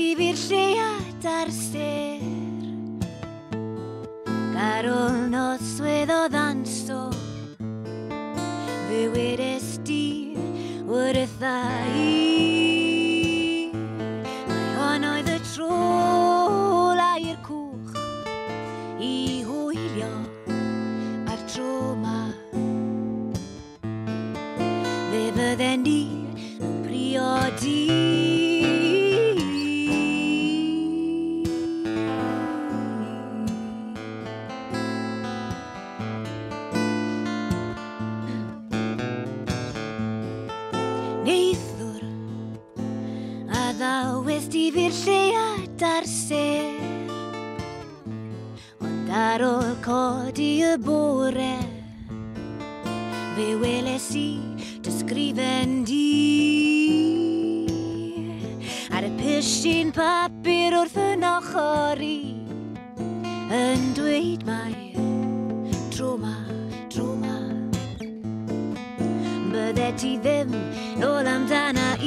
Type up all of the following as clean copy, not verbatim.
westi fi'r lleuad ar ser. Ar ôl noswydd o ddanso, fe wedes di wrtha i. Mae hon oedd y tro i'r cwch i hwylio ar tro ma. Fe fydden ni yn priodi. Neithwr, a ddawes di fi'r lleuad ar ser. Ond ar ôl codi y bore, fe weles i dysgrifen di. Ar y pysyn papur wrth yn ochr i, yn dweud mai tro ma. Bydde ti ddim nôl amdana i.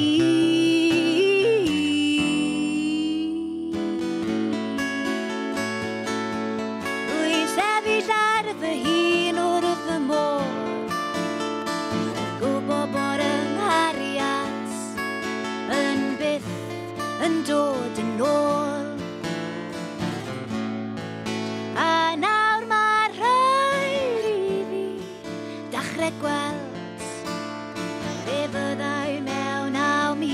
Wy'n sefyll ar fy hun wrth y môr, yn gwybod bod yng nghariad yn byth yn dod yn ôl. A nawr mae rhaid i fi dachrau gweld fe fyddai mewn am mis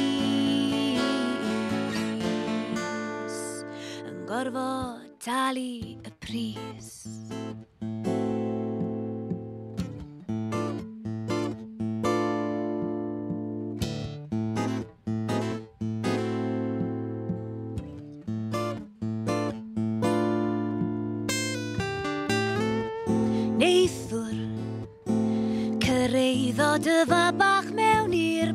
yn gorfod talu y pris. Neithwr, cyrraeddo dy fa bach mewn i'r